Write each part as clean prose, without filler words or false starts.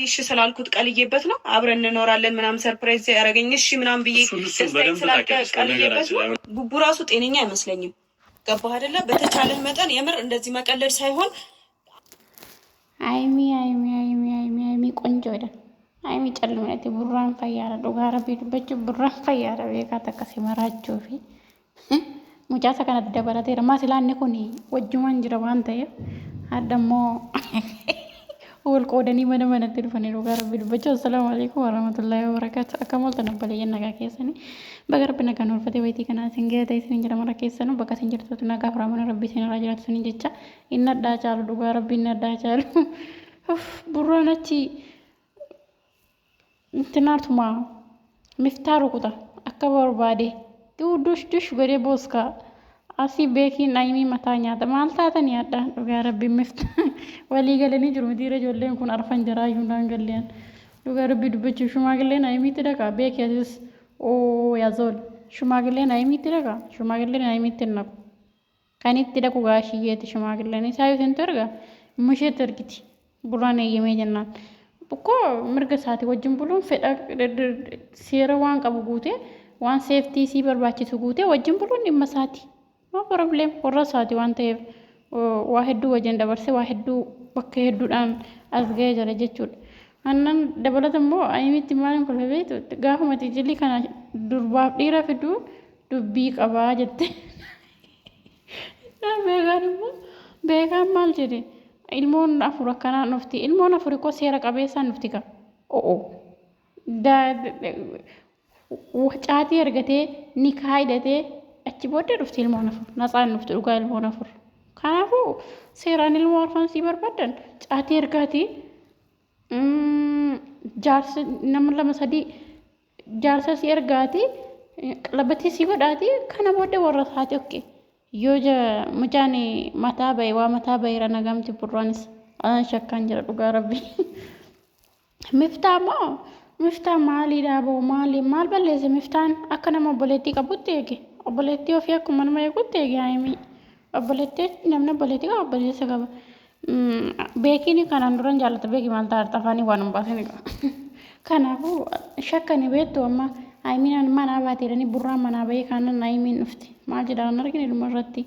እሺ ስላልኩት ቀልዬበት ነው። አብረን እንኖራለን ምናምን ሰርፕራይዝ ያደረገኝ እሺ ምናምን ብዬ ቀልዬበት ነው። ቡቡ ራሱ ጤነኛ አይመስለኝም። ገባህ አይደለ? በተቻለህ መጠን የምር እንደዚህ መቀለድ ሳይሆን አይሚ አይሚ አይሚ አይሚ አይሚ ቆንጆ አይደል? አይሚ ጨልመት ቡራን ፈያረ ዱጋራ ቢዱበች ቡራን ፈያረ ቤካ ተከሲ መራቸው ፊ ሙጫሳ ከናት ደበራቴ ረማ ስላኔ ኩኒ ወጅማን ጅረ ዋን ተየ አደሞ والقودني من التلفون الوغار بالبجو السلام عليكم ورحمة الله وبركاته أكمل تنبلي ينكا كيسني بغرب نكانور فتي ويتي كنا سنجي تاي سنجر مرا كيسنو بكا سنجر تتنا غفرا من ربي سن راجلات سن جچا إن دا چالو دوغا ربي إن دا چالو برانا چي انتنارتما مفتارو كتا أكبر بادي تو دوش دوش غري بوسكا asii beekii naayimii mataa nyaata maal taatan yaadda dhugaa rabbi mifta walii galanii jiru mitiira ijoolleen kun arfan jaraa yuundaan galleen dhugaa rabbi dubbachuuf shumaagilee naayimiitti dhaqa beekii asis oo yaazol shumaagilee naayimiitti dhaqa shumaagilee naayimiitti naqu kan itti dhaqu gaashiyyeeti shumaagileen isaa yoo isin erga musheetti ergiti buraan eeyyamee jennaan bukkoo mirga isaati wajjin buluun fedha seera waan qabu guute waan seeftii sii barbaachisu guute wajjin buluun dhimma isaati. ما problem ورا ساتي وانت واحد دو وجن دبرسي واحد دو بكيه دودان أزجاج جرى جتشود أنا دبلت مو أيمي تمارين كل بيت تجاههم تيجي كنا درباب ديرا في دو دبيك أبا جت لا بيغان مال جري ilmoon afur akkana nufti ilmoon afur ko seera qabeessa nuftika oo da caatii argatee nikaa hidhatee achi booddee dhufti ilmoon afur nasaan dhufti dhugaa ilmoon afur kanaafuu seeraan ilmoo arfan sii barbaadan caatii ergaati jaarsa nama lama sadii jaarsa sii ergaati qalabatti sii godhaati kana booddee warra isaati okke yoo mucaan mataa bahe waa mataa baheera nagamti burraanis shakkaan jira dhugaa rabbi miftaa moo miftaa maalii dhaaboo maal balleesse miftaan akka nama obboleettii qabutti eege obboleettii ofii akkuma nama eegutti eege haayimii obboleettii namni obboleettii qaba obboleessa qaba beekiin kanaan duran jaallata beekii maal ta'a afaanii waan hin baasini qaba kanaafuu shakkani beektu amma haayimiin manaa baateedhanii burraan manaa bahee kaanan haayimiin dhufti maal jedhaan arginu ilma irratti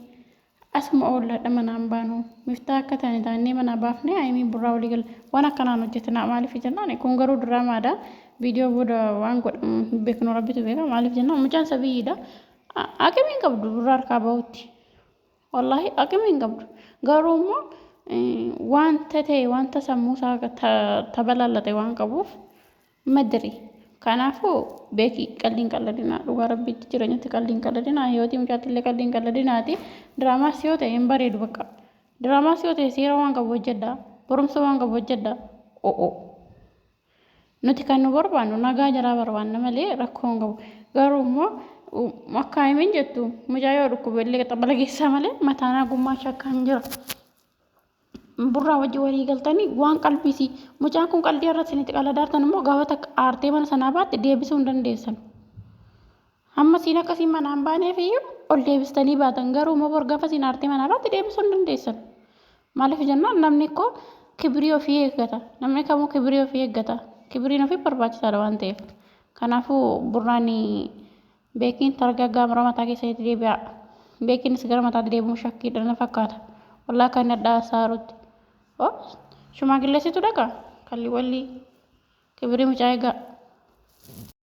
asuma oolladha manaan baanu miftaa akka taane manaa baafne haayimiin burraa walii gala waan akkanaan hojjetanaa maaliif jennaan kun garuu diraamaadha viidiyoo booda waan godhamu beeknu rabbitu beeka maaliif jennaan mucaan sabiyyiidha akamiin qabdu burraa harkaa bahutti wallaahi akamiin qabdu garuu immoo wanta ta'e wanta sammuusaa tabalallate waan qabuuf madri kanaafuu beekii qalliin qalladinaa dhugaa rabbitti jireenyatti qalliin qalladinaa hiyootii mucaattillee qalliin qalladinaati diraamaas yoo ta'e hin bareedu bakka diraamaas yoo ta'e seera waan qabu hojjedha barumsa waan qabu hojjedha o'o nuti kan nu barbaannu nagaa jaraa barbaanna malee rakkoo hin qabu garuu immoo akka haayimiin jettu mucaa yoo dhukkubellee xabala geessaa malee mataanaa gummaa shakkaan jira burraa wajji walii galtanii waan qalbisi mucaan kun qalbii irratti isinitti qaladaartan immoo gaafata aartee mana sanaa baatte deebisuu hin dandeessan hamma siin akkasii manaan baaneef iyyuu ol deebistanii baatan garuu immoo bor gaafa siin aartee manaa baatte deebisuu hin dandeessan maaliif jennaan namni koo kibrii ofii eeggata namni kamuu kibrii ofii eeggata kibiriin ofii barbaachisaadha waan ta'eef kanaafuu burraanii beekiin targaggaa mara mataa keessatti deebi'a beekiinis gara mataatti deebi'uu shakkiidha na fakkaata wallaa kan addaa saarutti shumaagileessitu dhaqa kalli walli kibrii mucaa eegaa